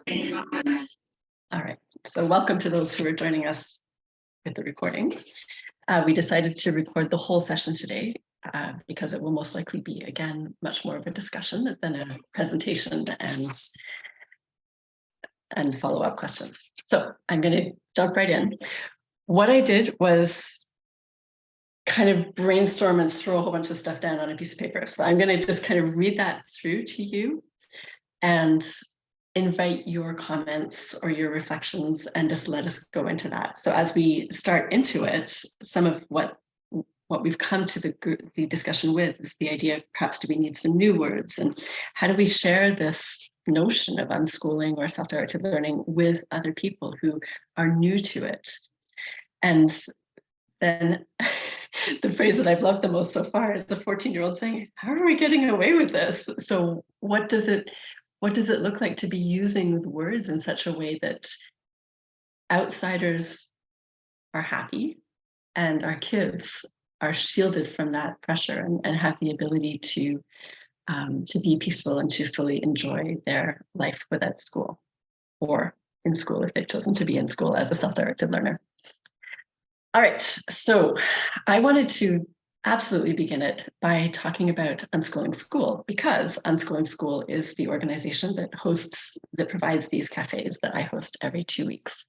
All right, so welcome to those who are joining us with the recording. We decided to record the whole session today because it will most likely be, again, much more of a discussion than a presentation and follow-up questions. So I'm going to jump right in. What I did was kind of brainstorm and throw a whole bunch of stuff down on a piece of paper. So I'm going to just kind of read that through to you and invite your comments or your reflections and just let us go into that. So as we start into it, some of what we've come to the discussion with is the idea of perhaps do we need some new words, and how do we share this notion of unschooling or self-directed learning with other people who are new to it. And then the phrase that I've loved the most so far is the 14-year-old saying, how are we getting away with this? So what does it look like to be using the words in such a way that outsiders are happy and our kids are shielded from that pressure and have the ability to be peaceful and to fully enjoy their life without school, or in school if they've chosen to be in school as a self-directed learner. All right, so I wanted to absolutely begin it by talking about Unschooling School, because Unschooling School is the organization that provides these cafes that I host every 2 weeks.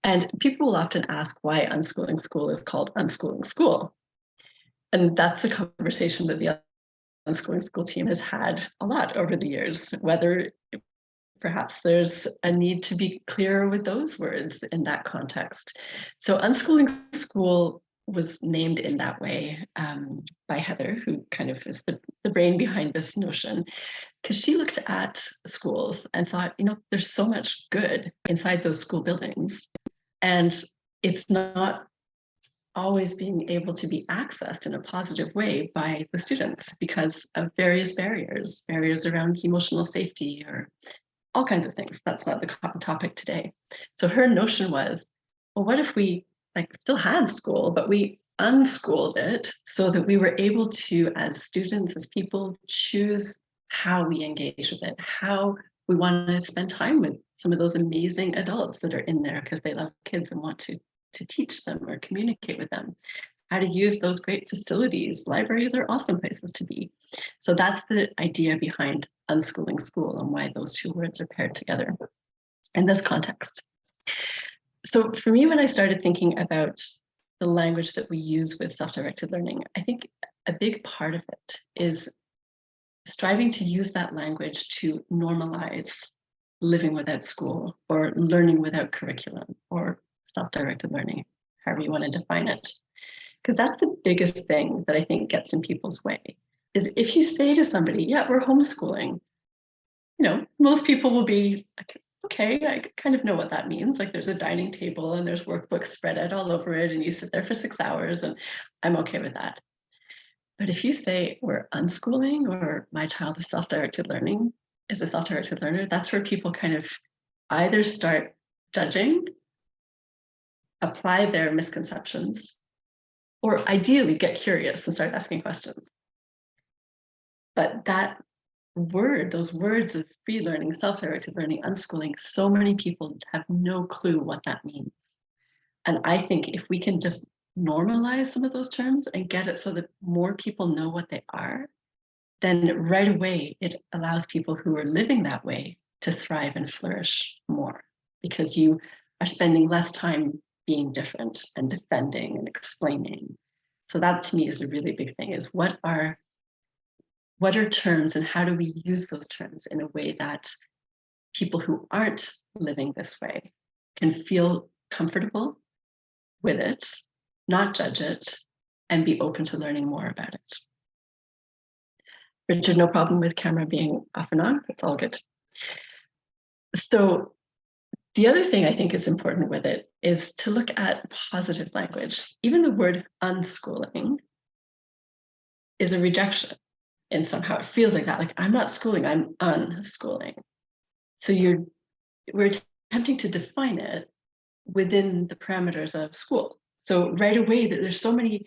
And people will often ask why Unschooling School is called Unschooling School. And that's a conversation that the Unschooling School team has had a lot over the years, whether perhaps there's a need to be clearer with those words in that context. So Unschooling School was named in that way by Heather, who kind of is the brain behind this notion, because she looked at schools and thought, there's so much good inside those school buildings, and it's not always being able to be accessed in a positive way by the students because of various barriers around emotional safety or all kinds of things. That's not the topic today. So her notion was, well, what if we still had school, but we unschooled it so that we were able to, as students, as people, choose how we engage with it, how we want to spend time with some of those amazing adults that are in there because they love kids and want to teach them or communicate with them, how to use those great facilities. Libraries are awesome places to be. So that's the idea behind Unschooling School and why those two words are paired together in this context. So for me, when I started thinking about the language that we use with self-directed learning, I think a big part of it is striving to use that language to normalize living without school or learning without curriculum or self-directed learning, however you want to define it. Because that's the biggest thing that I think gets in people's way, is if you say to somebody, yeah, we're homeschooling, most people will be like, okay, I kind of know what that means. Like there's a dining table and there's workbooks spread out all over it and you sit there for 6 hours and I'm okay with that. But if you say we're unschooling or my child is a self-directed learner, that's where people kind of either start judging, apply their misconceptions, or ideally get curious and start asking questions. But that word, those words of free learning, self-directed learning, unschooling, so many people have no clue what that means. And I think if we can just normalize some of those terms and get it so that more people know what they are, then right away it allows people who are living that way to thrive and flourish more, because you are spending less time being different and defending and explaining. So that to me is a really big thing, is what are terms and how do we use those terms in a way that people who aren't living this way can feel comfortable with it, not judge it, and be open to learning more about it. Richard, no problem with camera being off and on, it's all good. So the other thing I think is important with it is to look at positive language. Even the word unschooling is a rejection, and somehow it feels like that, like I'm not schooling, I'm unschooling. So we're attempting to define it within the parameters of school. So right away, there's so many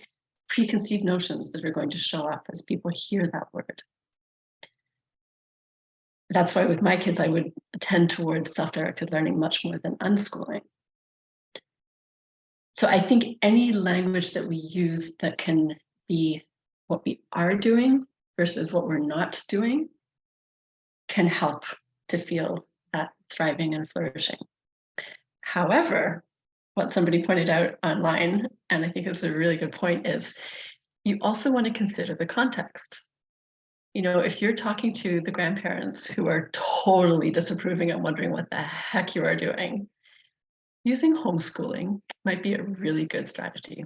preconceived notions that are going to show up as people hear that word. That's why with my kids, I would tend towards self-directed learning much more than unschooling. So I think any language that we use that can be what we are doing versus what we're not doing can help to feel that thriving and flourishing. However, what somebody pointed out online, and I think it's a really good point, is you also want to consider the context. If you're talking to the grandparents who are totally disapproving and wondering what the heck you are doing, using homeschooling might be a really good strategy,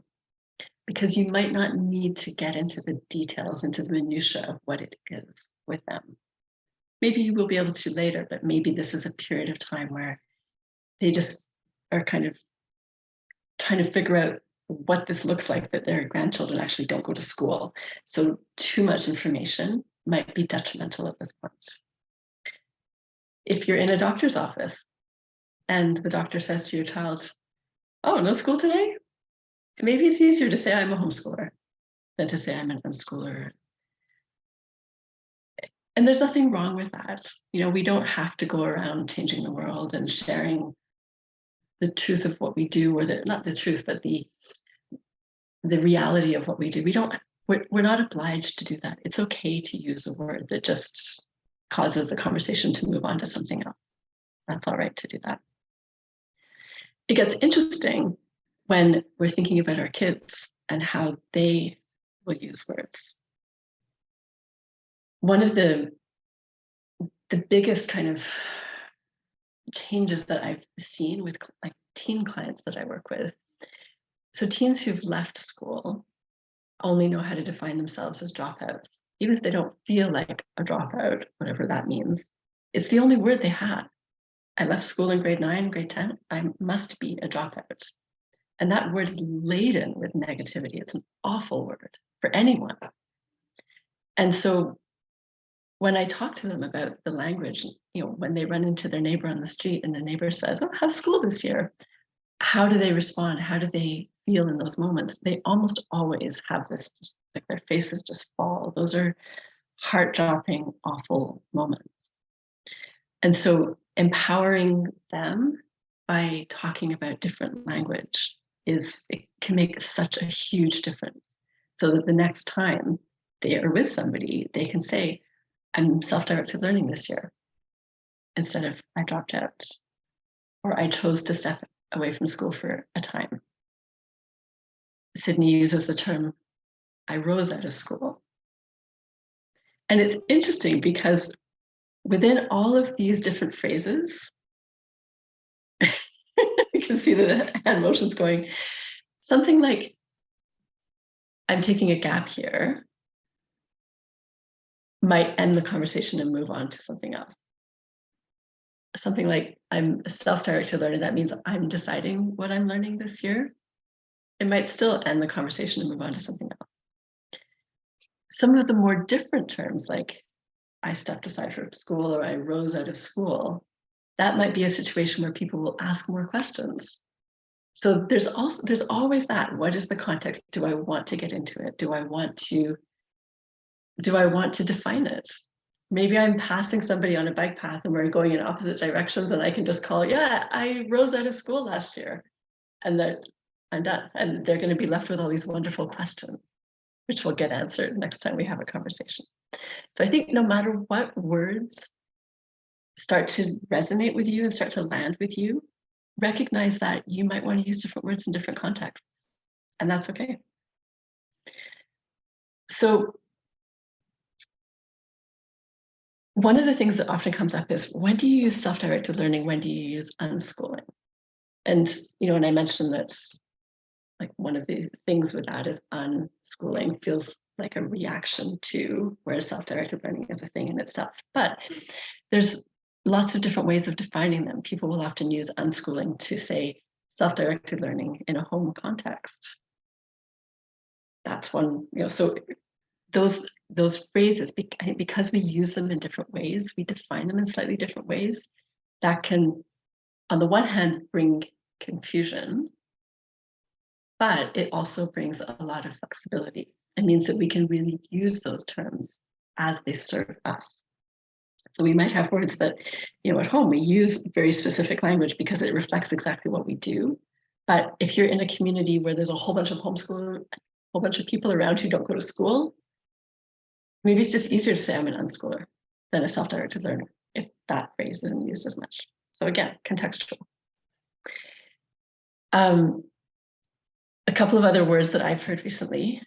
because you might not need to get into the details, into the minutiae of what it is with them. Maybe you will be able to later, but maybe this is a period of time where they just are kind of trying to figure out what this looks like, that their grandchildren actually don't go to school. So too much information might be detrimental at this point. If you're in a doctor's office and the doctor says to your child, "Oh, no school today?" Maybe it's easier to say I'm a homeschooler than to say I'm an unschooler. And there's nothing wrong with that. We don't have to go around changing the world and sharing the truth of what we do, or not the truth, but the reality of what we do. We're not obliged to do that. It's okay to use a word that just causes the conversation to move on to something else. That's all right to do that. It gets interesting when we're thinking about our kids and how they will use words. One of the biggest kind of changes that I've seen with like teen clients that I work with. So teens who've left school only know how to define themselves as dropouts, even if they don't feel like a dropout, whatever that means. It's the only word they had. I left school in grade 9, grade 10. I must be a dropout. And that word's laden with negativity. It's an awful word for anyone. And so when I talk to them about the language, when they run into their neighbor on the street and the neighbor says, "Oh, how's school this year?" How do they respond? How do they feel in those moments? They almost always have this, just like their faces just fall. Those are heart-dropping, awful moments. And so empowering them by talking about different language it can make such a huge difference, so that the next time they are with somebody, they can say, "I'm self-directed learning this year," instead of "I dropped out," or "I chose to step away from school for a time." Sydney uses the term, "I rose out of school." And it's interesting because within all of these different phrases, you can see the hand motions going, something like, "I'm taking a gap here," might end the conversation and move on to something else. Something like, "I'm a self-directed learner," that means I'm deciding what I'm learning this year. It might still end the conversation and move on to something else. Some of the more different terms, like "I stepped aside from school" or "I rose out of school," that might be a situation where people will ask more questions. So there's always that. What is the context? Do I want to get into it? Do I want to define it? Maybe I'm passing somebody on a bike path and we're going in opposite directions, and I can just call, "Yeah, I rose out of school last year," and that I'm done. And they're going to be left with all these wonderful questions, which will get answered next time we have a conversation. So I think no matter what words start to resonate with you and start to land with you, recognize that you might want to use different words in different contexts, and that's okay. So one of the things that often comes up is, when do you use self-directed learning? When do you use unschooling? And and I mentioned that, like, one of the things with that is unschooling feels like a reaction to, whereas self-directed learning is a thing in itself. But there's lots of different ways of defining them. People will often use unschooling to say self-directed learning in a home context. That's one, so those phrases, I think because we use them in different ways, we define them in slightly different ways, that can, on the one hand, bring confusion, but it also brings a lot of flexibility. It means that we can really use those terms as they serve us. So we might have words that, at home we use very specific language because it reflects exactly what we do. But if you're in a community where there's a whole bunch of homeschoolers, a whole bunch of people around who don't go to school, maybe it's just easier to say I'm an unschooler than a self-directed learner if that phrase isn't used as much. So again, contextual. A couple of other words that I've heard recently,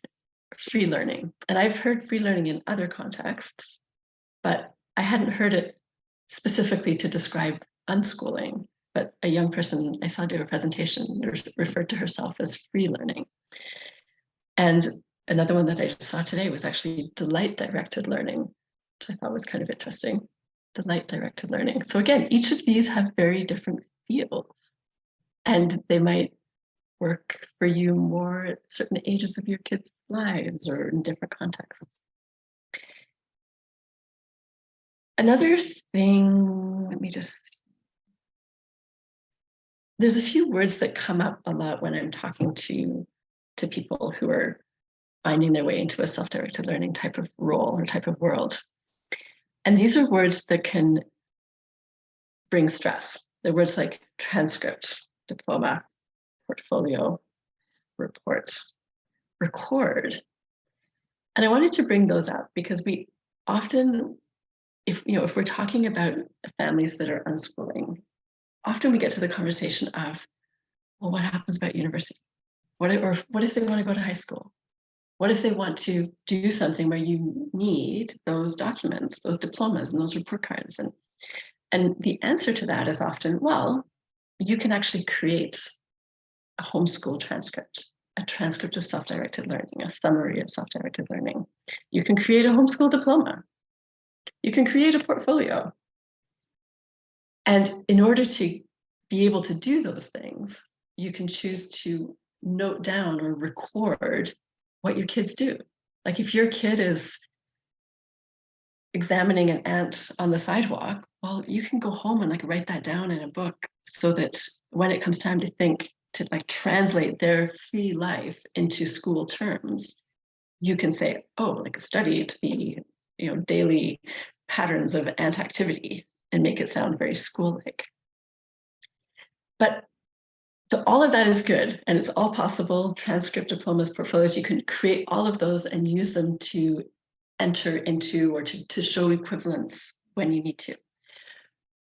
free learning. And I've heard free learning in other contexts, but I hadn't heard it specifically to describe unschooling. But a young person I saw do a presentation referred to herself as free learning. And another one that I just saw today was actually delight-directed learning, which I thought was kind of interesting. Delight-directed learning. So again, each of these have very different feels, and they might work for you more at certain ages of your kids' lives or in different contexts. Another thing, there's a few words that come up a lot when I'm talking to people who are finding their way into a self-directed learning type of role or type of world. And these are words that can bring stress. They're words like transcript, diploma, portfolio, report, record. And I wanted to bring those up because we often, if we're talking about families that are unschooling, often we get to the conversation of, well, what happens about university? What if they want to go to high school? What if they want to do something where you need those documents, those diplomas and those report cards? And the answer to that is often, well, you can actually create a homeschool transcript, a transcript of self-directed learning, a summary of self-directed learning. You can create a homeschool diploma. You can create a portfolio. And in order to be able to do those things, you can choose to note down or record what your kids do. Like if your kid is examining an ant on the sidewalk, well, you can go home and write that down in a book so that when it comes time to think, to translate their free life into school terms, you can say, oh, studied the daily patterns of ant activity and make it sound very school-like. But so all of that is good, and it's all possible. Transcript, diplomas, portfolios, you can create all of those and use them to enter into or to show equivalence when you need to.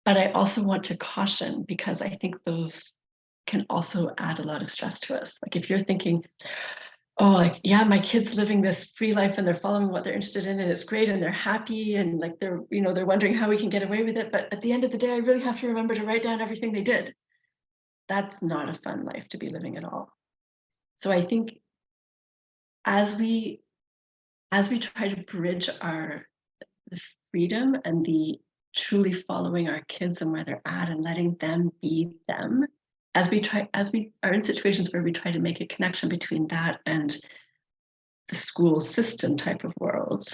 But I also want to caution, because I think those can also add a lot of stress to us. If you're thinking, oh, yeah, my kid's living this free life and they're following what they're interested in and it's great and they're happy and they're wondering how we can get away with it. But at the end of the day, I really have to remember to write down everything they did. That's not a fun life to be living at all. So I think as we try to bridge the freedom and the truly following our kids and where they're at and letting them be them, as we are in situations where we try to make a connection between that and the school system type of world,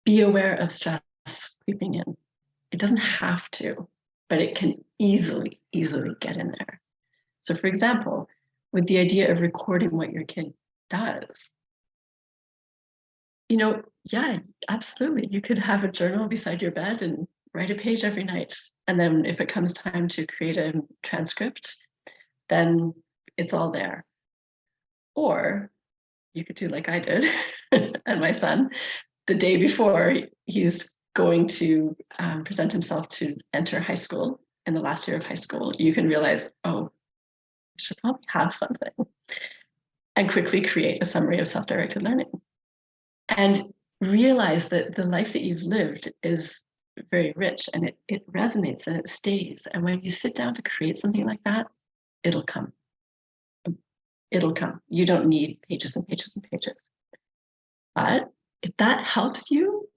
be aware of stress creeping in. It doesn't have to, but it can easily get in there. So for example, with the idea of recording what your kid does, yeah, absolutely. You could have a journal beside your bed and write a page every night. And then if it comes time to create a transcript, then it's all there. Or you could do like I did and my son, the day before he's going to present himself to enter high school in the last year of high school, you can realize, oh, I should probably have something, and quickly create a summary of self-directed learning. And realize that the life that you've lived is very rich and it resonates and it stays. And when you sit down to create something like that, it'll come. It'll come. You don't need pages and pages and pages. But if that helps you,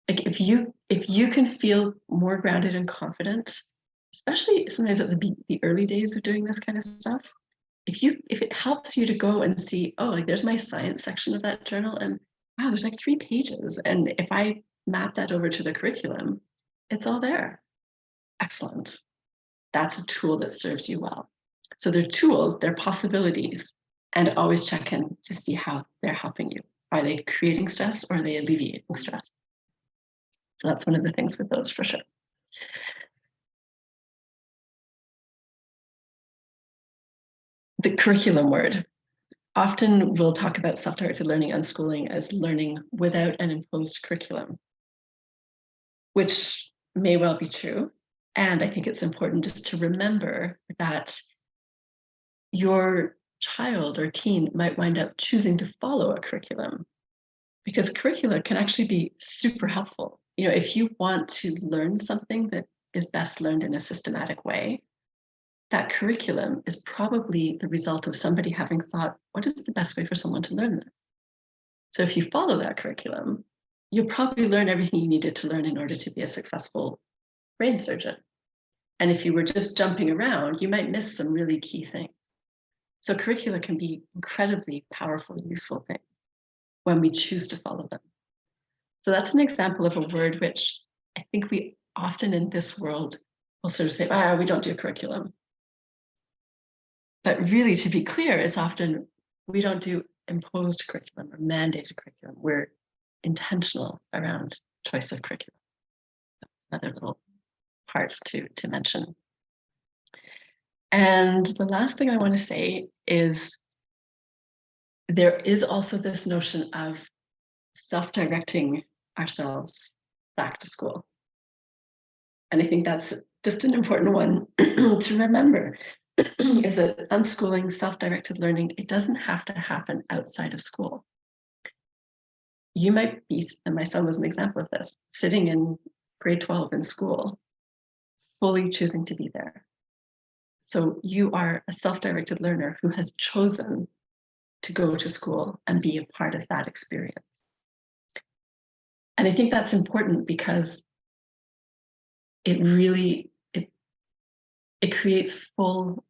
if you can feel more grounded and confident, especially sometimes at the early days of doing this kind of stuff, if it helps you to go and see, oh, there's my science section of that journal, and wow, there's 3 pages. And if I map that over to the curriculum, it's all there. Excellent. That's a tool that serves you well. So they're tools, they're possibilities, and always check in to see how they're helping you. Are they creating stress or are they alleviating stress? So that's one of the things with those for sure. The curriculum word. Often we'll talk about self-directed learning and schooling as learning without an imposed curriculum, which may well be true. And I think it's important just to remember that your child or teen might wind up choosing to follow a curriculum, because curricula can actually be super helpful. You know, if you want to learn something that is best learned in a systematic way, that curriculum is probably the result of somebody having thought, what is the best way for someone to learn this? So if you follow that curriculum, you'll probably learn everything you needed to learn in order to be a successful brain surgeon. And if you were just jumping around, you might miss some really key things. So curricula can be incredibly powerful, useful things when we choose to follow them. So that's an example of a word which I think we often in this world will sort of say, we don't do curriculum. But really, to be clear, it's often we don't do imposed curriculum or mandated curriculum. We're intentional around choice of curriculum. That's another little part to mention. And the last thing I want to say is there is also this notion of self-directing ourselves back to school. And I think that's just an important one to remember, is that unschooling, self-directed learning, it doesn't have to happen outside of school. You might be, and my son was an example of this, sitting in grade 12 in school, fully choosing to be there. So you are a self-directed learner who has chosen to go to school and be a part of that experience. And I think that's important because it really, it creates full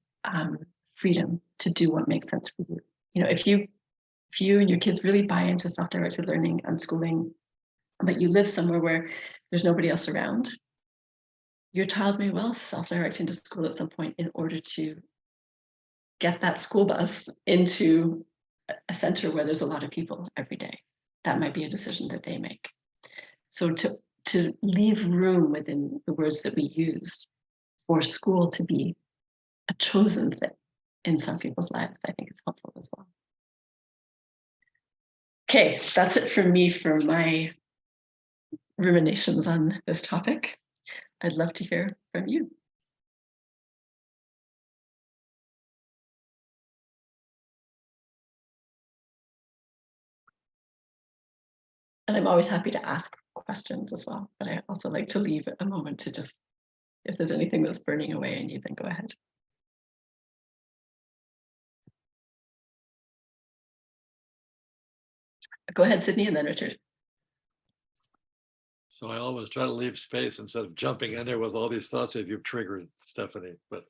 freedom to do what makes sense for you. You know, if you and your kids really buy into self-directed learning and schooling, but you live somewhere where there's nobody else around, your child may well self-direct into school at some point in order to get that school bus into a center where there's a lot of people every day. That might be a decision that they make. So to leave room within the words that we use for school to be a chosen thing in some people's lives, I think is helpful as well. Okay, that's it for me for my ruminations on this topic. I'd love to hear from you. And I'm always happy to ask questions as well, but I also like to leave a moment to just, if there's anything that's burning away in you, then go ahead. Go ahead, Sydney, and then Richard. So I always try to leave space instead of jumping in there with all these thoughts that you've triggered, Stephanie. But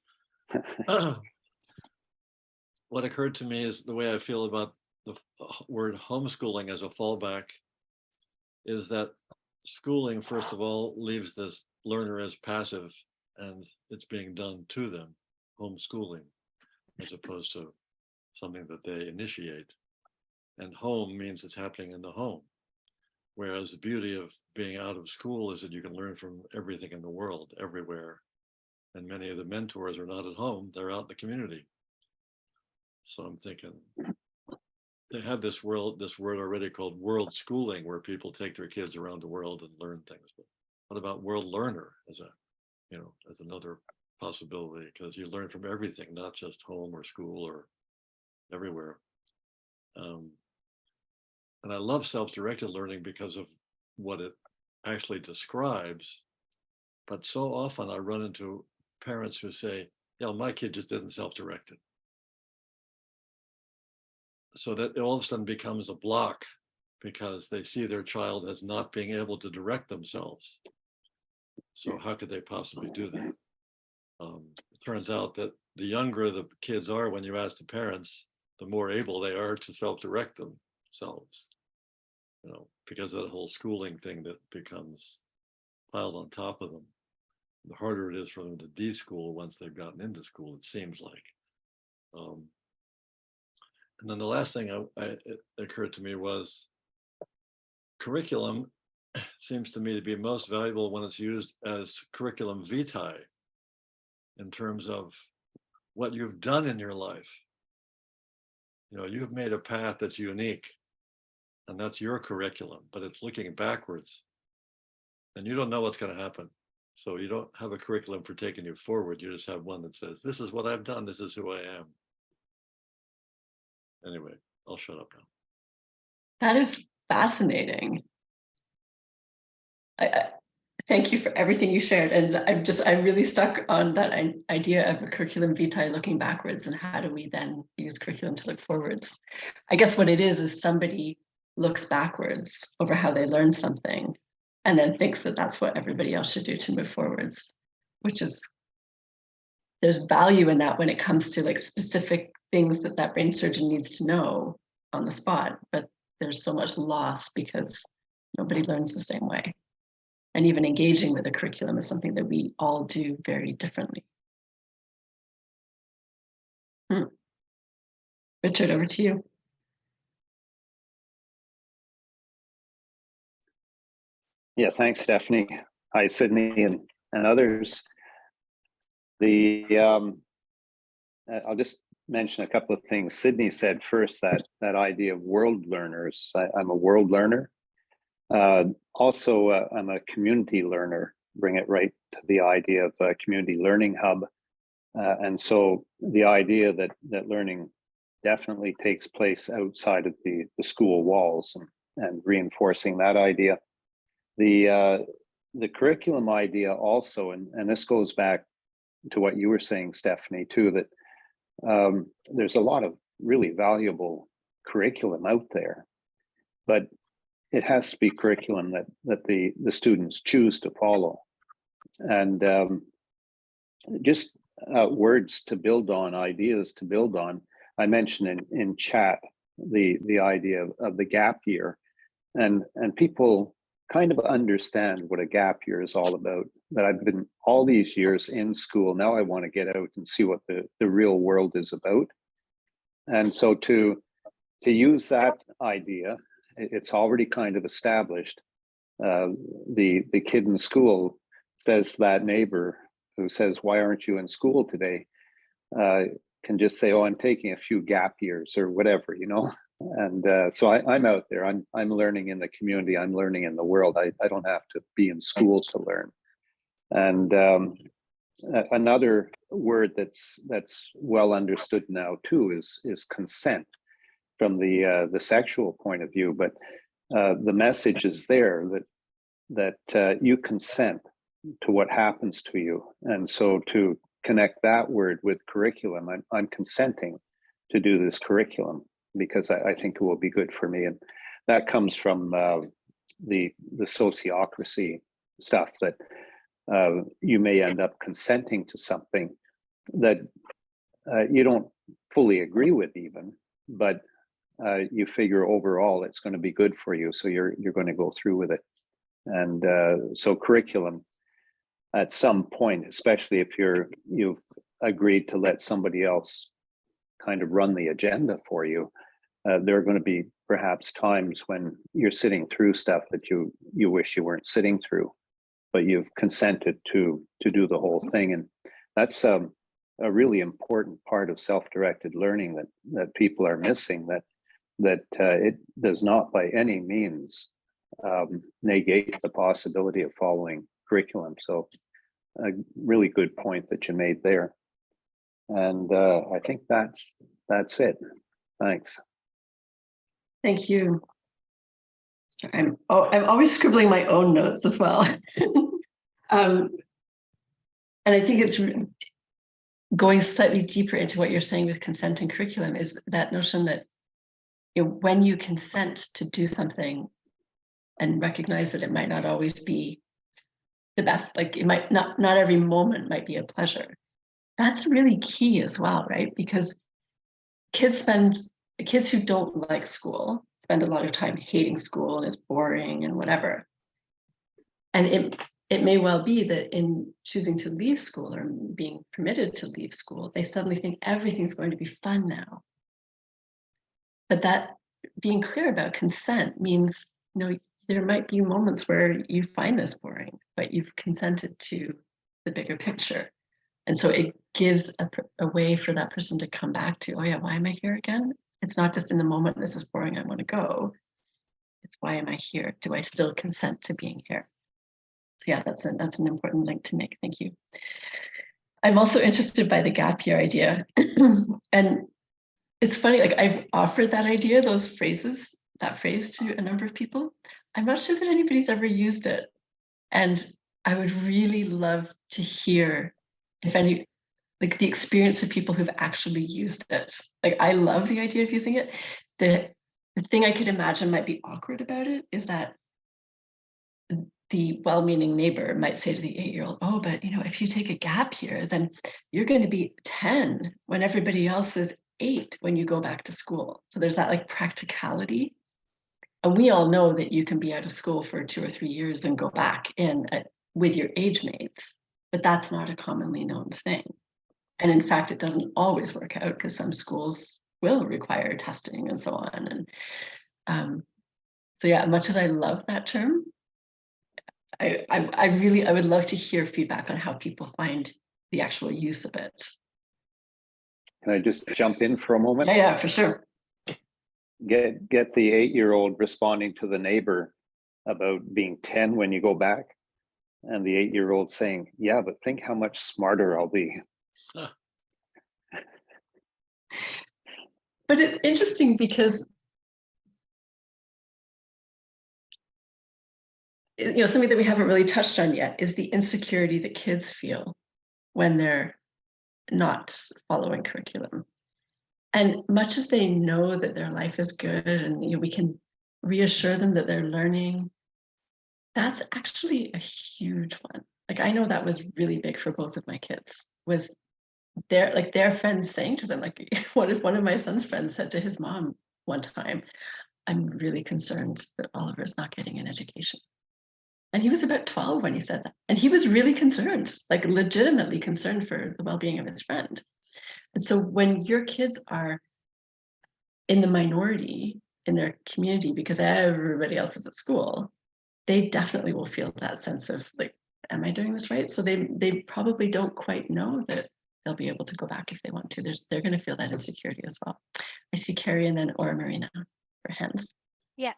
what occurred to me is the way I feel about the word homeschooling as a fallback is that schooling, first of all, leaves this learner as passive and it's being done to them, homeschooling, as opposed to something that they initiate. And home means it's happening in the home. Whereas the beauty of being out of school is that you can learn from everything in the world, everywhere. And many of the mentors are not at home, they're out in the community. So I'm thinking, they have this word already called world schooling, where people take their kids around the world and learn things. But what about world learner as as another possibility? Because you learn from everything, not just home or school or everywhere. And I love self-directed learning because of what it actually describes. But so often I run into parents who say, yeah, my kid just didn't self-direct it. So that it all of a sudden becomes a block because they see their child as not being able to direct themselves. So how could they possibly do that? It turns out that the younger the kids are, when you ask the parents, the more able they are to self-direct themselves. Because of that whole schooling thing that becomes piled on top of them. The harder it is for them to de-school once they've gotten into school, it seems like. And then the last thing it occurred to me was curriculum seems to me to be most valuable when it's used as curriculum vitae in terms of what you've done in your life. You know, you've made a path that's unique, and that's your curriculum, but it's looking backwards, and you don't know what's going to happen. So you don't have a curriculum for taking you forward. You just have one that says, this is what I've done. This is who I am. Anyway, I'll shut up now. That is fascinating. Thank you for everything you shared. And I'm really stuck on that idea of a curriculum vitae looking backwards, and how do we then use curriculum to look forwards? I guess what it is somebody looks backwards over how they learn something and then thinks that that's what everybody else should do to move forwards, which is, there's value in that when it comes to like specific things that brain surgeon needs to know on the spot, but there's so much loss because nobody learns the same way. And even engaging with a curriculum is something that we all do very differently. Richard, over to you. Yeah, thanks, Stephanie. Hi, Sydney and others. I'll just mention a couple of things. Sydney said first that idea of world learners. I'm a world learner. Also, I'm a community learner. Bring it right to the idea of a community learning hub. And so the idea that learning definitely takes place outside of the school walls, and reinforcing that idea. The curriculum idea also, and this goes back to what you were saying, Stephanie, too, that there's a lot of really valuable curriculum out there, but it has to be curriculum that the students choose to follow. And just words to build on, ideas to build on. I mentioned in chat the idea of the gap year, and people kind of understand what a gap year is all about. That I've been all these years in school, now I want to get out and see what the real world is about. And so to use that idea, it's already kind of established. The kid in school says to that neighbor who says, "Why aren't you in school today?" Can just say, "Oh, I'm taking a few gap years," or whatever, you know. And so I'm out there. I'm learning in the community. I'm learning in the world. I don't have to be in school to learn. And another word that's well understood now too is consent from the sexual point of view. But the message is there that you consent to what happens to you. And so to connect that word with curriculum, I'm consenting to do this curriculum because I think it will be good for me. And that comes from the sociocracy stuff, that you may end up consenting to something that you don't fully agree with even, but you figure overall it's going to be good for you, so you're going to go through with it. And so curriculum, at some point, especially if you've agreed to let somebody else kind of run the agenda for you, there are going to be perhaps times when you're sitting through stuff that you wish you weren't sitting through, but you've consented to do the whole thing. And that's a really important part of self-directed learning that people are missing, that it does not by any means negate the possibility of following curriculum. So a really good point that you made there. And I think that's it. Thanks. Thank you. I'm always scribbling my own notes as well. And I think it's going slightly deeper into what you're saying with consent and curriculum, is that notion that, you know, when you consent to do something and recognize that it might not always be the best, like it might not every moment might be a pleasure. That's really key as well, right? Because kids who don't like school spend a lot of time hating school and it's boring and whatever. And it may well be that in choosing to leave school or being permitted to leave school, they suddenly think everything's going to be fun now. But that being clear about consent means, you know, there might be moments where you find this boring, but you've consented to the bigger picture. And so it gives a way for that person to come back to, oh yeah, why am I here again? It's not just in the moment, this is boring, I want to go. It's why am I here? Do I still consent to being here? So yeah, that's an important link to make. Thank you. I'm also interested by the gap year idea. And it's funny, like I've offered that idea, that phrase to a number of people. I'm not sure that anybody's ever used it. And I would really love to hear if any, like the experience of people who've actually used it. Like I love the idea of using it. The thing I could imagine might be awkward about it is that the well-meaning neighbor might say to the 8-year-old, oh, but if you take a gap year, then you're going to be 10 when everybody else is 8 when you go back to school. So there's that like practicality. And we all know that you can be out of school for 2 or 3 years and go back in with your age mates, but that's not a commonly known thing. And in fact, it doesn't always work out because some schools will require testing and so on. And so yeah, much as I love that term, I would love to hear feedback on how people find the actual use of it. Can I just jump in for a moment? Yeah, for sure. Get the 8-year-old responding to the neighbor about being 10 when you go back, and the 8-year-old saying, yeah, but think how much smarter I'll be. But it's interesting because something that we haven't really touched on yet is the insecurity that kids feel when they're not following curriculum. And much as they know that their life is good and we can reassure them that they're learning, that's actually a huge one. Like I know that was really big for both of my kids, was their friends saying to them, like what if one of my son's friends said to his mom one time, I'm really concerned that Oliver's not getting an education. And he was about 12 when he said that. And he was really concerned, like legitimately concerned for the well-being of his friend. And so when your kids are in the minority in their community because everybody else is at school, they definitely will feel that sense of like, am I doing this right? So they probably don't quite know that they'll be able to go back if they want to. They're going to feel that insecurity as well. I see Carrie and then Ora Marina for hands. Yeah,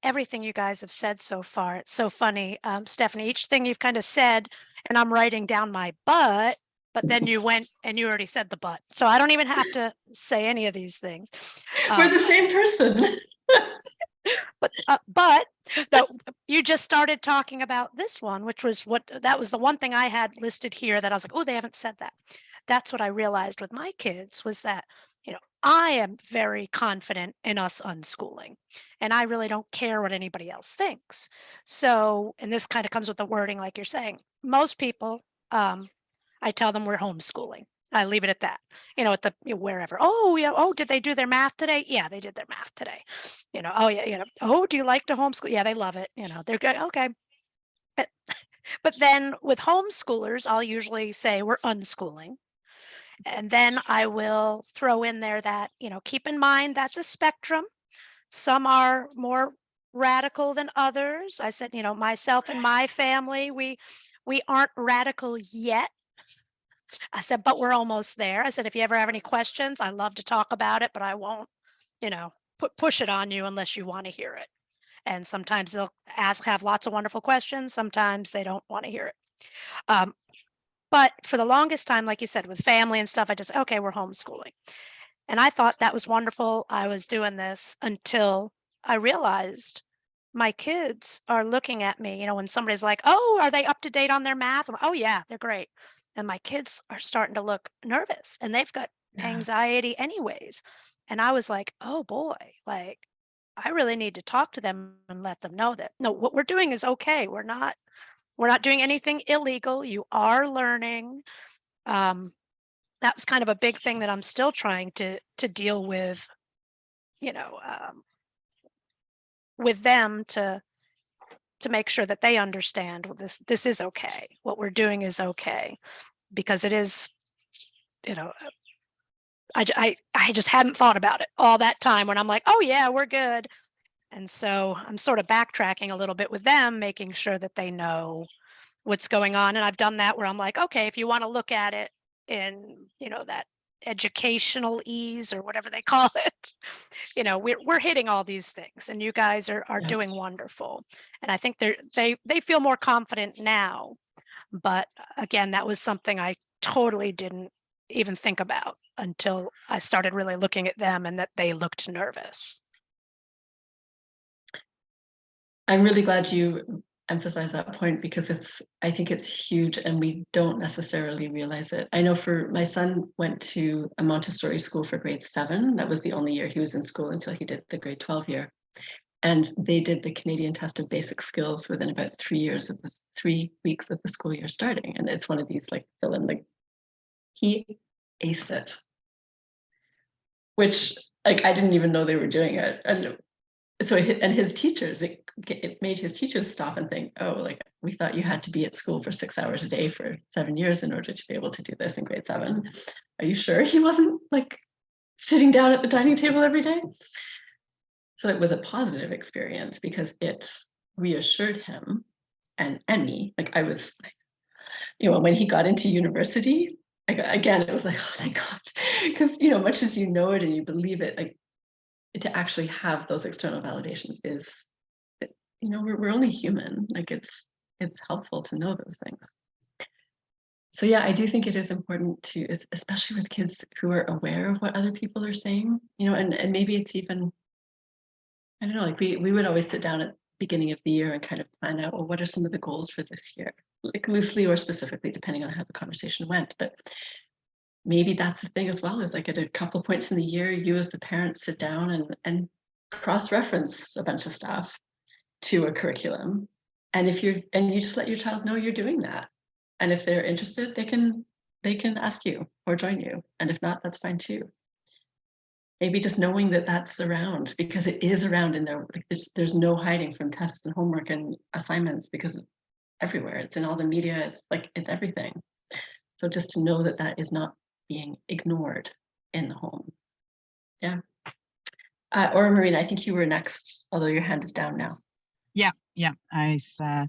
everything you guys have said so far, it's so funny. Stephanie, each thing you've kind of said, and I'm writing down my but then you went and you already said the but. So I don't even have to say any of these things. We're the same person. But no, you just started talking about this one, which was that was the one thing I had listed here that I was like, oh, they haven't said that. That's what I realized with my kids was that, I am very confident in us unschooling, and I really don't care what anybody else thinks. So, and this kind of comes with the wording, like you're saying, most people, I tell them we're homeschooling. I leave it at that, at the wherever. Oh, yeah. Oh, did they do their math today? Yeah, they did their math today. Oh, yeah. Oh, do you like to homeschool? Yeah, they love it. They're good. Okay. But then with homeschoolers, I'll usually say we're unschooling. And then I will throw in there that, keep in mind that's a spectrum. Some are more radical than others. I said, myself and my family, we aren't radical yet. I said, but we're almost there. I said, if you ever have any questions, I love to talk about it, but I won't, push it on you unless you want to hear it. And sometimes they'll have lots of wonderful questions. Sometimes they don't want to hear it. But for the longest time, like you said, with family and stuff, I just, okay, we're homeschooling. And I thought that was wonderful. I was doing this until I realized my kids are looking at me, when somebody's like, oh, are they up to date on their math? Oh, yeah, they're great. And my kids are starting to look nervous and they've got anxiety anyways. And I was like, oh boy, like I really need to talk to them and let them know that, no, what we're doing is okay. We're not doing anything illegal. You are learning. That was kind of a big thing that I'm still trying to deal with, with them to make sure that they understand this is okay. What we're doing is okay, because it is, I just hadn't thought about it all that time when I'm like, oh yeah, we're good. And so I'm sort of backtracking a little bit with them, making sure that they know what's going on. And I've done that where I'm like, okay, if you want to look at it in, that educational ease or whatever they call it, we're hitting all these things, and you guys are Yes. doing wonderful. And I think they feel more confident now. But again, that was something I totally didn't even think about until I started really looking at them and that they looked nervous. I'm really glad you emphasize that point, because I think it's huge and we don't necessarily realize it. I know for my son went to a Montessori school for grade 7. That was the only year he was in school until he did the grade 12 year. And they did the Canadian test of basic skills within about 3 weeks of the school year starting. And it's one of these like fill in, like he aced it, which like I didn't even know they were doing it. And so his teachers, it made his teachers stop and think, oh, like we thought you had to be at school for 6 hours a day for 7 years in order to be able to do this in grade 7. Are you sure he wasn't like sitting down at the dining table every day? So it was a positive experience because it reassured him and me. Like I was, when he got into university, again, it was like, oh my God, because much as you know it and you believe it, like to actually have those external validations is, we're only human. Like it's helpful to know those things. So yeah, I do think it is important to, especially with kids who are aware of what other people are saying, and maybe it's even, I don't know, like we would always sit down at the beginning of the year and kind of plan out, well, what are some of the goals for this year? Like loosely or specifically, depending on how the conversation went. But maybe that's the thing as well, is like at a couple of points in the year, you as the parents sit down and cross-reference a bunch of stuff to a curriculum. And you just let your child know you're doing that. And if they're interested, they can ask you or join you. And if not, that's fine too. Maybe just knowing that that's around, because it is around in there. Like there's no hiding from tests and homework and assignments, because it's everywhere. It's in all the media. It's like, it's everything. So just to know that that is not being ignored in the home. Yeah. Or Marina, I think you were next, although your hand is down now. Yeah.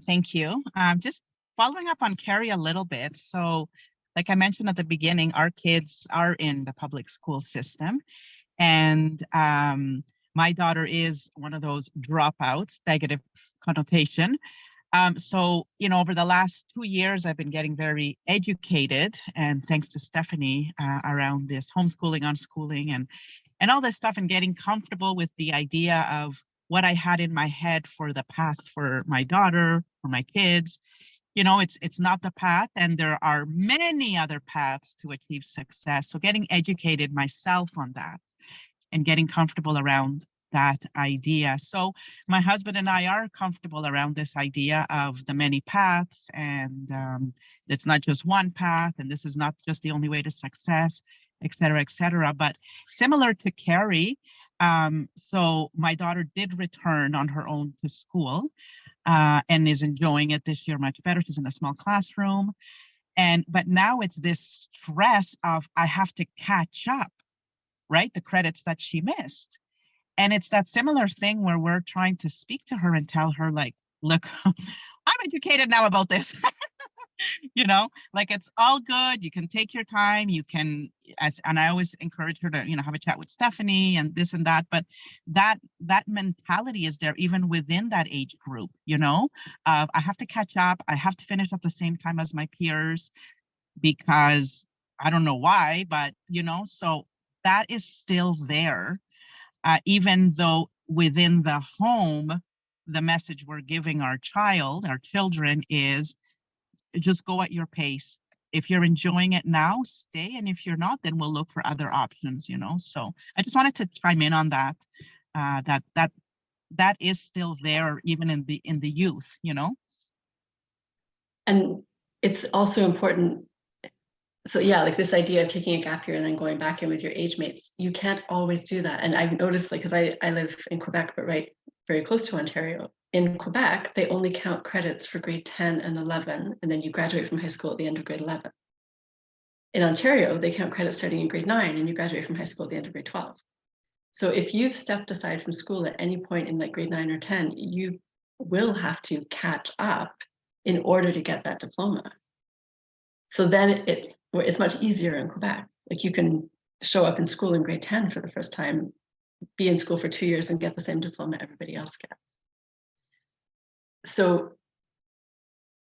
Thank you. Just following up on Carrie a little bit. So like I mentioned at the beginning, our kids are in the public school system. And my daughter is one of those dropouts, negative connotation. So, over the last 2 years, I've been getting very educated, and thanks to Stephanie around this homeschooling, unschooling, and all this stuff, and getting comfortable with the idea of what I had in my head for the path for my daughter, for my kids. It's not the path, and there are many other paths to achieve success. So getting educated myself on that and getting comfortable around that idea. So my husband and I are comfortable around this idea of the many paths, and it's not just one path, and this is not just the only way to success, et cetera, et cetera. But similar to Carrie, so my daughter did return on her own to school and is enjoying it this year much better. She's in a small classroom. But now it's this stress of I have to catch up, right? The credits that she missed. And it's that similar thing where we're trying to speak to her and tell her, like, look, I'm educated now about this. Like it's all good. You can take your time. You can, and I always encourage her to, have a chat with Stephanie and this and that. But that mentality is there even within that age group, I have to catch up. I have to finish at the same time as my peers because I don't know why, but, so that is still there. Even though within the home, the message we're giving our children is just go at your pace. If you're enjoying it now, stay. And if you're not, then we'll look for other options, So I just wanted to chime in on that, that is still there even in the youth, And it's also important. So yeah, like this idea of taking a gap year and then going back in with your age mates, you can't always do that. And I've noticed, like, because I live in Quebec, but right very close to Ontario. In Quebec, they only count credits for grade 10 and 11, and then you graduate from high school at the end of grade 11. In Ontario, they count credits starting in grade 9, and you graduate from high school at the end of grade 12. So if you've stepped aside from school at any point in like grade 9 or 10, you will have to catch up in order to get that diploma. So then it's much easier in Quebec. Like you can show up in school in grade 10 for the first time, be in school for 2 years and get the same diploma everybody else gets. So,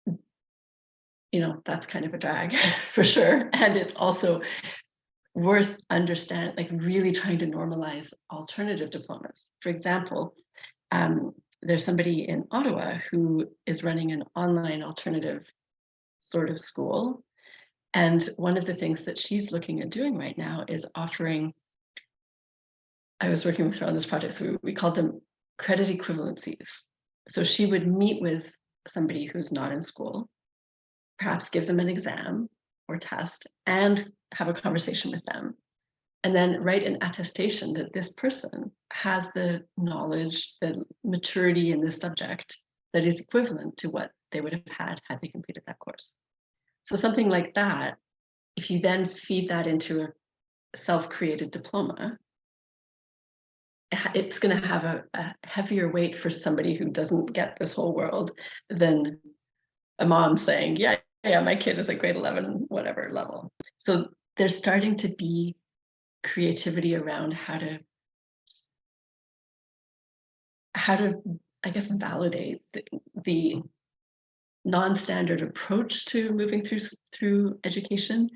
you know, that's kind of a drag for sure. And it's also worth like really trying to normalize alternative diplomas. For example, there's somebody in Ottawa who is running an online alternative sort of school. And one of the things that she's looking at doing right now is offering, I was working with her on this project, so we called them credit equivalencies. So she would meet with somebody who's not in school, perhaps give them an exam or test and have a conversation with them. And then write an attestation that this person has the knowledge, the maturity in this subject that is equivalent to what they would have had they completed that course. So something like that, if you then feed that into a self-created diploma, it's going to have a heavier weight for somebody who doesn't get this whole world than a mom saying, yeah, my kid is at grade 11, whatever level. So there's starting to be creativity around how to I guess validate the non-standard approach to moving through education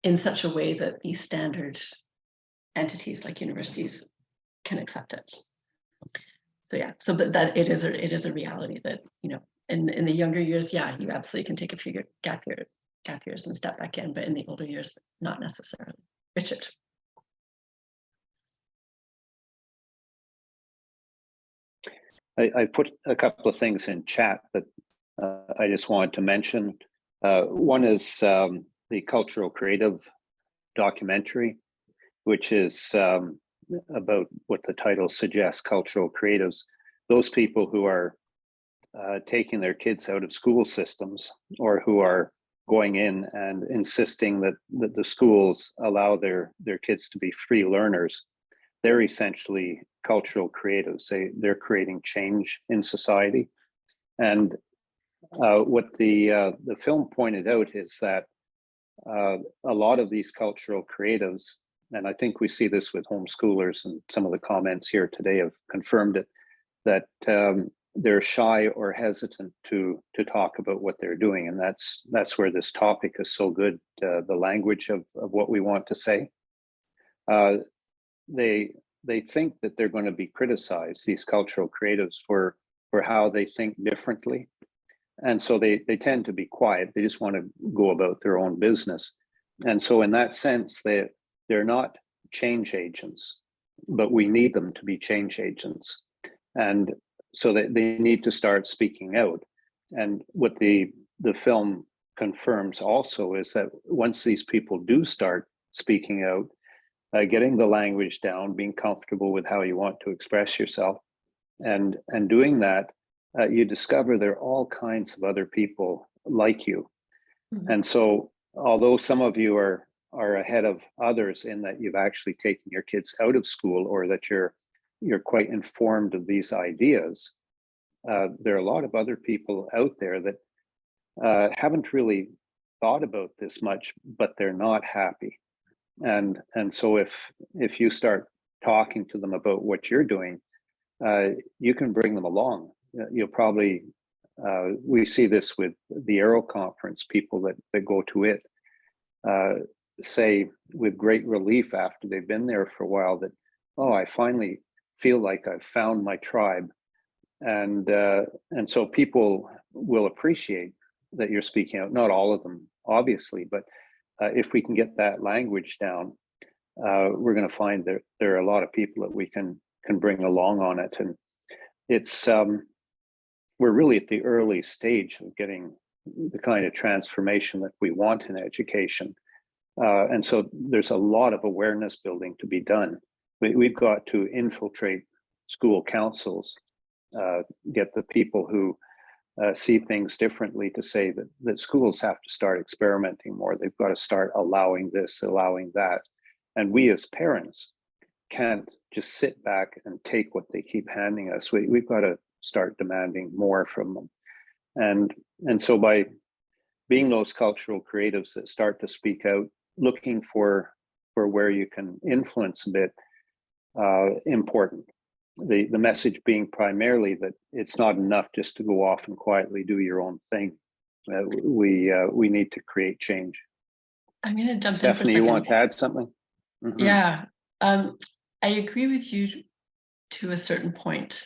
in such a way that these standard entities like universities can accept it. So yeah, so but that it is a reality that, you know, in the younger years, yeah, you absolutely can take a few gap years and step back in, but in the older years, not necessarily. Richard. I put a couple of things in chat that I just wanted to mention. One is the cultural creative documentary, which is about what the title suggests, cultural creatives, those people who are taking their kids out of school systems or who are going in and insisting that the schools allow their kids to be free learners. They're essentially cultural creatives. They're creating change in society. And what the film pointed out is that a lot of these cultural creatives, and I think we see this with homeschoolers, and some of the comments here today have confirmed it, that they're shy or hesitant to talk about what they're doing. And that's where this topic is so good, the language of what we want to say. They think that they're going to be criticized, these cultural creatives, for how they think differently. And so they tend to be quiet. They just want to go about their own business. And so in that sense, they're not change agents, but we need them to be change agents. And so they need to start speaking out. And what the film confirms also is that once these people do start speaking out, getting the language down, being comfortable with how you want to express yourself, and doing that, you discover there are all kinds of other people like you. Mm-hmm. And so although some of you are ahead of others in that you've actually taken your kids out of school, or that you're quite informed of these ideas, there are a lot of other people out there that haven't really thought about this much, but they're not happy. And so if you start talking to them about what you're doing, you can bring them along. You'll probably, we see this with the Aero conference, people that go to it say with great relief after they've been there for a while that, oh, I finally feel like I've found my tribe. And so people will appreciate that you're speaking out. Not all of them, obviously, but if we can get that language down, we're going to find that there are a lot of people that we can bring along on it. And it's we're really at the early stage of getting the kind of transformation that we want in education. And so there's a lot of awareness building to be done. We've got to infiltrate school councils, get the people who see things differently to say that schools have to start experimenting more. They've got to start allowing this, allowing that. And we as parents can't just sit back and take what they keep handing us. We've got to start demanding more from them. And so by being those cultural creatives that start to speak out, looking for where you can influence a bit, important. The message being primarily that it's not enough just to go off and quietly do your own thing. We need to create change. I'm going to jump in for a Stephanie, second. you want to add something? Mm-hmm. Yeah, I agree with you to a certain point.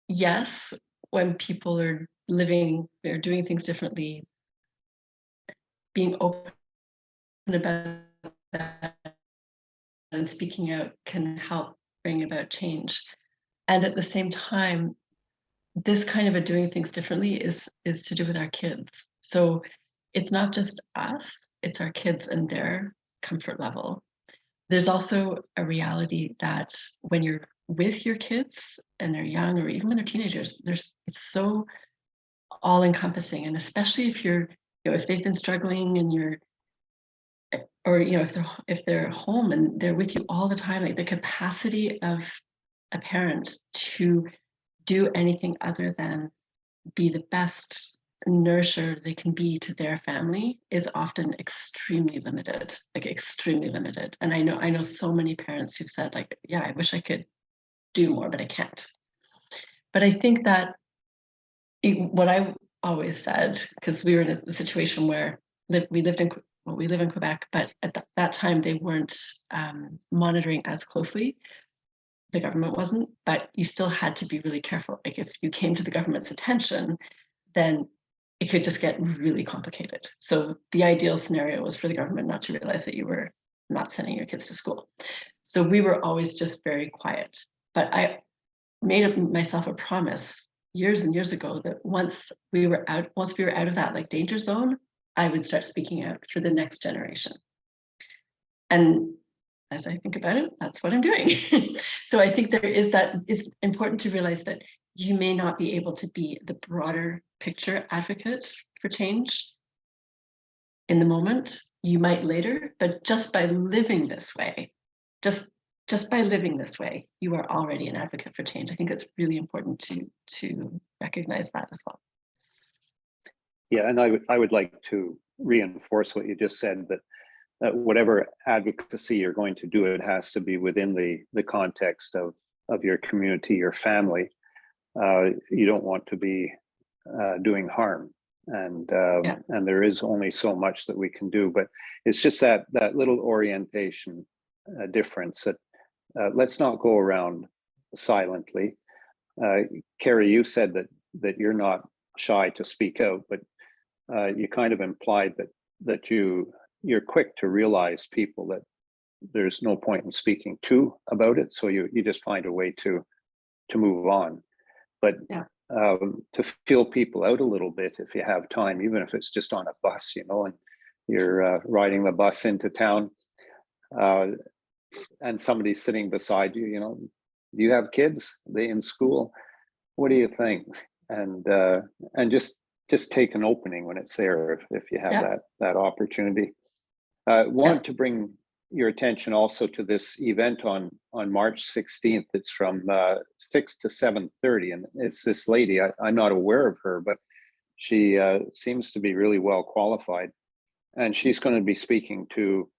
Yes, when people are living, they're doing things differently, being open about that and speaking out can help bring about change. And at the same time, this kind of a doing things differently is to do with our kids. So it's not just us, it's our kids and their comfort level. There's also a reality that when you're with your kids and they're young, or even when they're teenagers, it's so all encompassing. And especially if you're, if they've been struggling and you're, or if they're home and they're with you all the time, like the capacity of a parent to do anything other than be the best nourisher they can be to their family is often extremely limited, like extremely limited. And I know so many parents who've said, like, yeah, I wish I could do more, but I can't. But I think that what I always said, because we were in a situation where we live in Quebec, but at that time they weren't monitoring as closely. The government wasn't, but you still had to be really careful. Like if you came to the government's attention, then it could just get really complicated. So the ideal scenario was for the government not to realize that you were not sending your kids to school. So we were always just very quiet. But I made myself a promise years and years ago that once we were out of that like danger zone, I would start speaking out for the next generation. And as I think about it, that's what I'm doing. So I think there is that. It's important to realize that you may not be able to be the broader picture advocate for change in the moment. You might later, but just by living this way, just by living this way, you are already an advocate for change. I think it's really important to recognize that as well. Yeah, and I would like to reinforce what you just said, that whatever advocacy you're going to do, it has to be within the context of your community, your family. You don't want to be doing harm, and there is only so much that we can do. But it's just that little orientation difference that let's not go around silently. Carrie, you said that you're not shy to speak out, but you kind of implied that you're quick to realize people that there's no point in speaking to about it, so you just find a way to move on. But to feel people out a little bit if you have time, even if it's just on a bus, and you're riding the bus into town, and somebody's sitting beside you, do you have kids? Are they in school? What do you think? And just take an opening when it's there if you have that opportunity. Want to bring your attention also to this event on March 16th. It's from 6 to 7:30, and it's this lady. I'm not aware of her, but she seems to be really well qualified, and she's going to be speaking to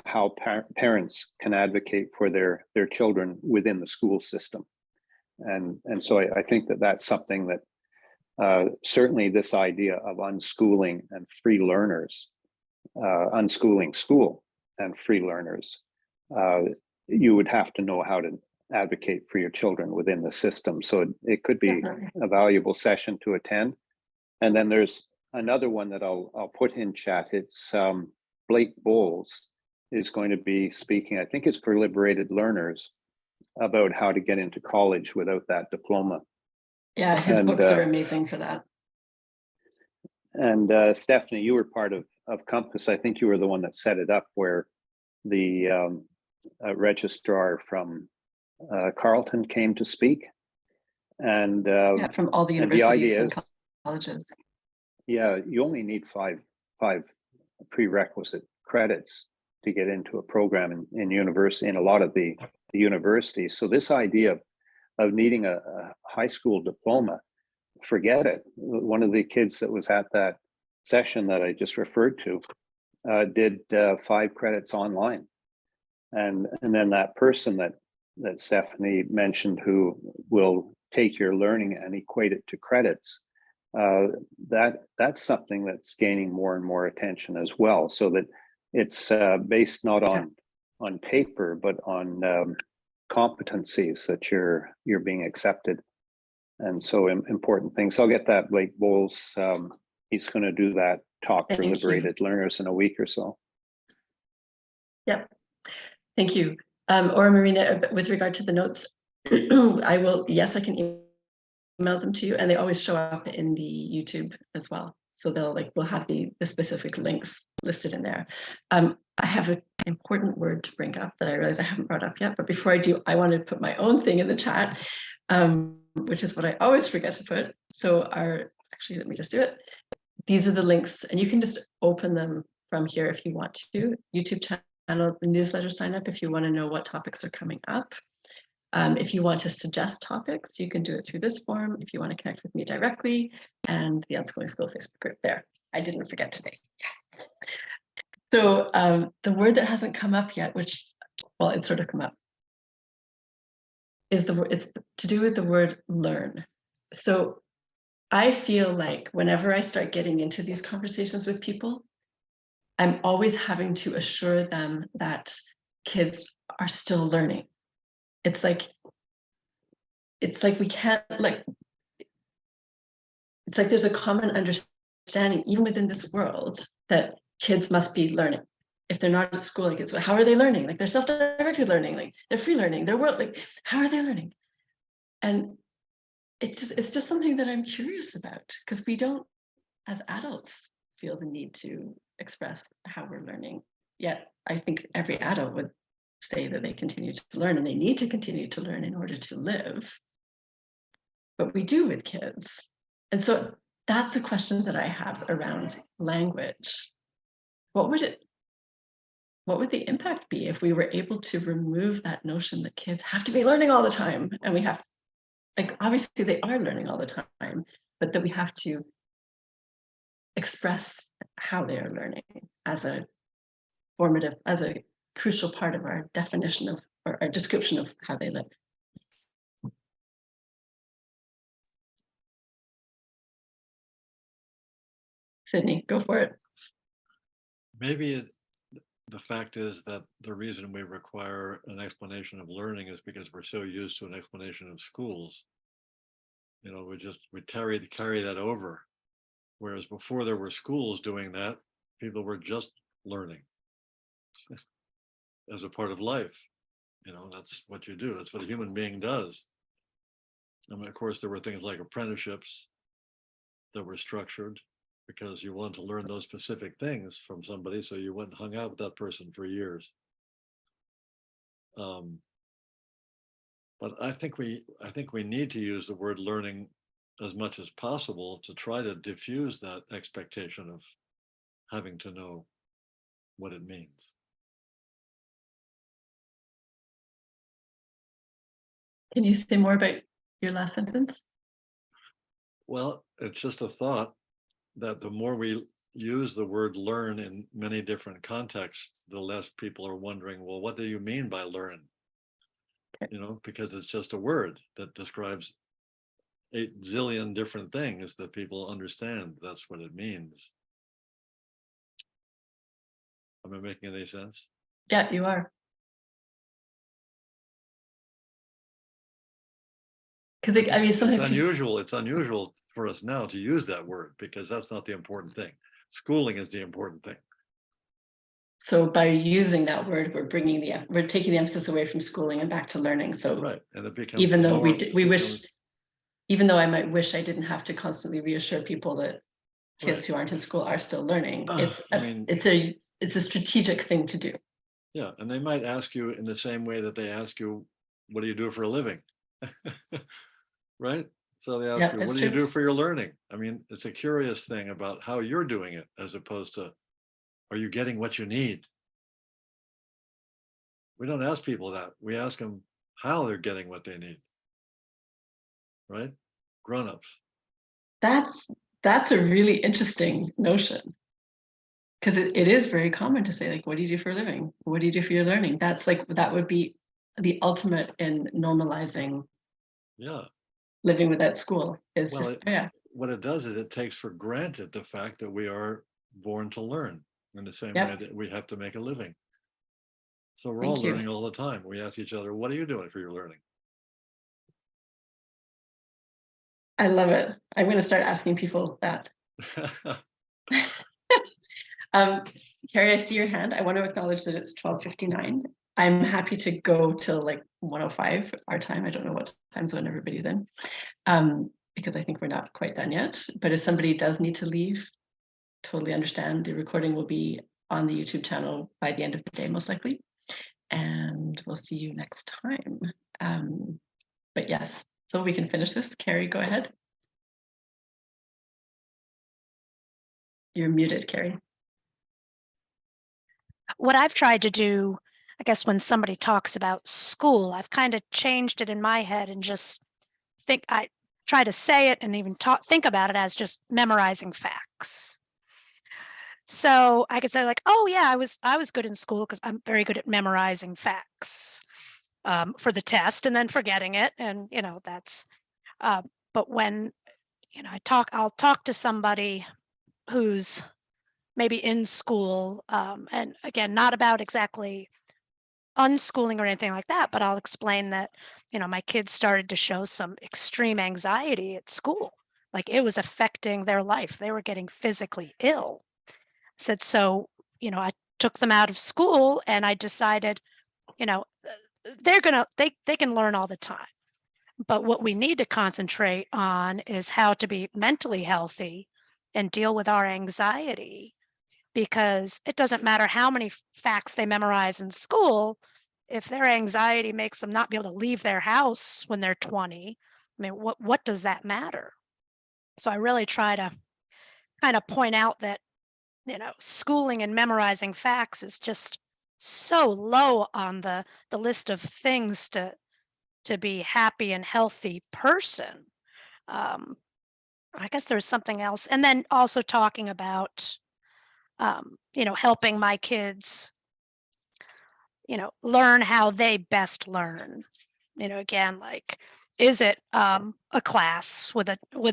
how parents can advocate for their children within the school system, and so I think that's something that certainly this idea of unschooling and free learners, unschooling school and free learners, you would have to know how to advocate for your children within the system. So it could be a valuable session to attend. And then there's another one that I'll put in chat. It's Blake Bowles is going to be speaking, I think it's for liberated learners, about how to get into college without that diploma. Yeah, his books are amazing for that. And Stephanie, you were part of Compass. I think you were the one that set it up, where the registrar from Carleton came to speak. And from all the universities and colleges. Yeah, you only need five prerequisite credits to get into a program in university, in a lot of the universities. So this idea of needing a high school diploma, forget it. One of the kids that was at that session that I just referred to did 5 credits online. And then that person that Stephanie mentioned, who will take your learning and equate it to credits, that's something that's gaining more and more attention as well, so that it's based not on paper, but on competencies that you're being accepted. And so important things. I'll get that Blake Bowles. He's going to do that talk for liberated learners in a week or so. Yep. Thank you. Or Marina, with regard to the notes, I will, yes, I can email them to you, and they always show up in the YouTube as well. So we'll have the specific links listed in there. I have an important word to bring up that I realize I haven't brought up yet, but before I do, I want to put my own thing in the chat, which is what I always forget to put. So actually, let me just do it. These are the links, and you can just open them from here if you want to. YouTube channel, the newsletter sign up if you want to know what topics are coming up. If you want to suggest topics, you can do it through this form. If you want to connect with me directly, and the Unschooling School Facebook group there. I didn't forget today. Yes. So the word that hasn't come up yet, which, well, it's sort of come up, is it's to do with the word learn. So I feel like whenever I start getting into these conversations with people, I'm always having to assure them that kids are still learning. It's like we can't, it's like there's a common understanding, even within this world, that kids must be learning. If they're not at school, how are they learning? They're self-directed learning, they're free learning, how are they learning? And it's just something that I'm curious about, because we don't, as adults, feel the need to express how we're learning. Yet I think every adult would say that they continue to learn, and they need to continue to learn in order to live. But we do with kids. And so that's the question that I have around language. What would the impact be if we were able to remove that notion that kids have to be learning all the time? And we have, obviously they are learning all the time, but that we have to express how they are learning as a crucial part of our definition of, or our description of how they live. Sydney, go for it. Maybe the fact is that the reason we require an explanation of learning is because we're so used to an explanation of schools. We carry that over. Whereas before there were schools doing that, people were just learning as a part of life. That's what you do. That's what a human being does. And of course, there were things like apprenticeships that were structured because you wanted to learn those specific things from somebody, so you went and hung out with that person for years. But I think we need to use the word learning as much as possible to try to diffuse that expectation of having to know what it means. Can you say more about your last sentence? Well, it's just a thought that the more we use the word learn in many different contexts, the less people are wondering, well, what do you mean by learn? Because it's just a word that describes 8 zillion different things that people understand. That's what it means. Am I making any sense? Yeah, you are. Because sometimes it's unusual for us now to use that word, because that's not the important thing. Schooling is the important thing. So by using that word, we're taking the emphasis away from schooling and back to learning. So right, and it becomes even though even though I might wish I didn't have to constantly reassure people that kids who aren't in school are still learning, it's a strategic thing to do. Yeah, and they might ask you in the same way that they ask you, what do you do for a living? Right? So they ask you, what do you do for your learning? It's a curious thing about how you're doing it, as opposed to, are you getting what you need? We don't ask people that. We ask them how they're getting what they need. Right? Grown-ups. That's a really interesting notion. Because it is very common to say, like, what do you do for a living? What do you do for your learning? That's like, that would be the ultimate in normalizing Yeah. living without school is Well, just, yeah. What it does is it takes for granted the fact that we are born to learn in the same Yep. way that we have to make a living. So we're Thank all you. learning all the time. We ask each other, what are you doing for your learning? I love it. I'm going to start asking people that. Carrie, I see your hand. I want to acknowledge that it's 12:59. I'm happy to go till like 1:05 our time. I don't know what time zone everybody's in, because I think we're not quite done yet. But if somebody does need to leave, totally understand. The recording will be on the YouTube channel by the end of the day, most likely. And we'll see you next time. But yes, so we can finish this. Carrie, go ahead. You're muted, Carrie. What I've tried to do, I guess, when somebody talks about school, I've kind of changed it in my head and just I try to say it and even think about it as just memorizing facts. So I could say like, oh yeah, I was good in school because I'm very good at memorizing facts for the test and then forgetting it, and that's. But when I'll talk to somebody who's maybe in school, and again, not about exactly unschooling or anything like that, but I'll explain that my kids started to show some extreme anxiety at school, like it was affecting their life. They were getting physically ill. Said, so, I took them out of school and I decided, they can learn all the time. But what we need to concentrate on is how to be mentally healthy and deal with our anxiety, because it doesn't matter how many facts they memorize in school. If their anxiety makes them not be able to leave their house when they're 20, I mean, what does that matter? So I really try to kind of point out that schooling and memorizing facts is just so low on the list of things to be happy and healthy person. I guess there's something else, and then also talking about helping my kids learn how they best learn. Again, like, is it a class with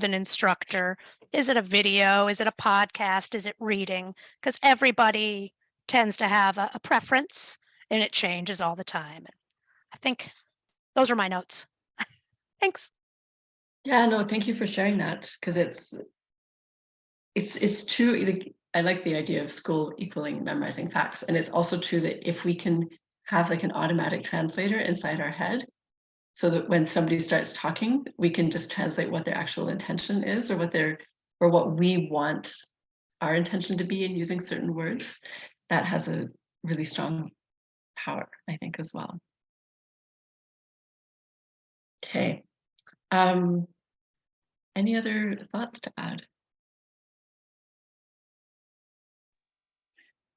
an instructor? Is it a video? Is it a podcast? Is it reading? Because everybody tends to have a preference, and it changes all the time. I think those are my notes. Thanks. Yeah, no, thank you for sharing that, because it's true. I like the idea of school equaling memorizing facts, and it's also true that if we can have like an automatic translator inside our head, so that when somebody starts talking, we can just translate what their actual intention is, or what we want our intention to be in using certain words. That has a really strong power, I think, as well. Okay. Any other thoughts to add?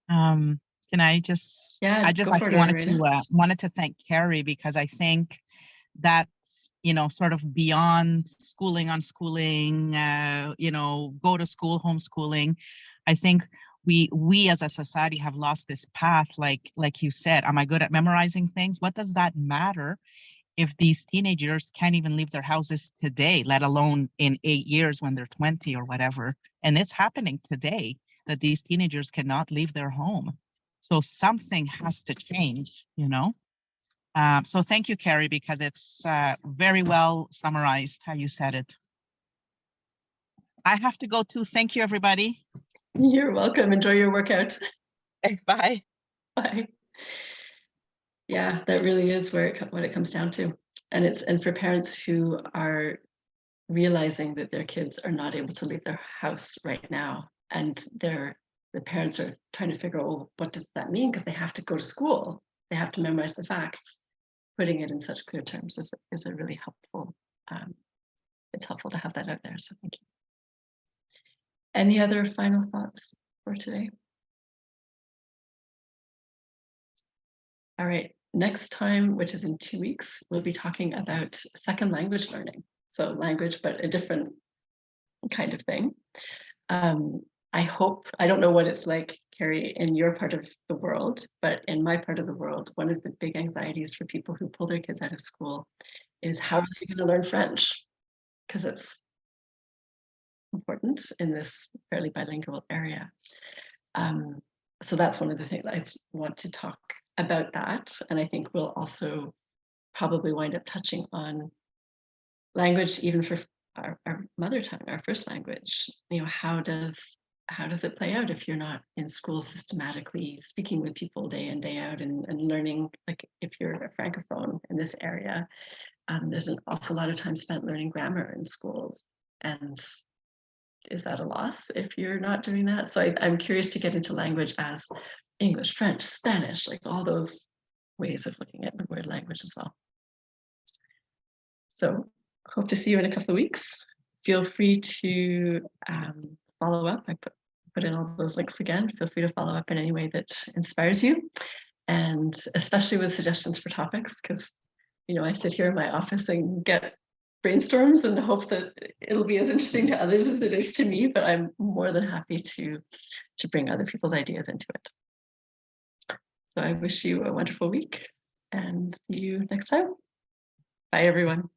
Can I just? Yeah, I just go for it, wanted to thank Carrie, because I think that's sort of beyond schooling, unschooling, go to school, homeschooling. I think we as a society have lost this path. Like you said, am I good at memorizing things? What does that matter if these teenagers can't even leave their houses today, let alone in 8 years when they're 20 or whatever? And it's happening today that these teenagers cannot leave their home. So something has to change, So thank you, Carrie, because it's very well summarized how you said it. I have to go too. Thank you, everybody. You're welcome. Enjoy your workout. Bye. Bye. Yeah, that really is what it comes down to. And for parents who are realizing that their kids are not able to leave their house right now, and the parents are trying to figure out, well, what does that mean? Because they have to go to school, they have to memorize the facts. Putting it in such clear terms is a really helpful. It's helpful to have that out there. So thank you. Any other final thoughts for today? All right. next time, which is in 2 weeks, we'll be talking about second language learning. So language, but a different kind of thing. I hope, I don't know what it's like, Carrie, in your part of the world, but in my part of the world, one of the big anxieties for people who pull their kids out of school is how are they going to learn French? Because it's important in this fairly bilingual area. So that's one of the things I want to talk about that. And I think we'll also probably wind up touching on language, even for our mother tongue, our first language. You know, how does it play out if you're not in school systematically speaking with people day in, day out and learning, like if you're a francophone in this area, there's an awful lot of time spent learning grammar in schools. And is that a loss if you're not doing that? So I'm curious to get into language as English, French, Spanish, like all those ways of looking at the word language as well. So hope to see you in a couple of weeks. Feel free to follow up. I put in all those links again. Feel free to follow up in any way that inspires you, and especially with suggestions for topics, because you know I sit here in my office and get brainstorms and hope that it'll be as interesting to others as it is to me, but I'm more than happy to bring other people's ideas into it. So I wish you a wonderful week and see you next time. Bye, everyone.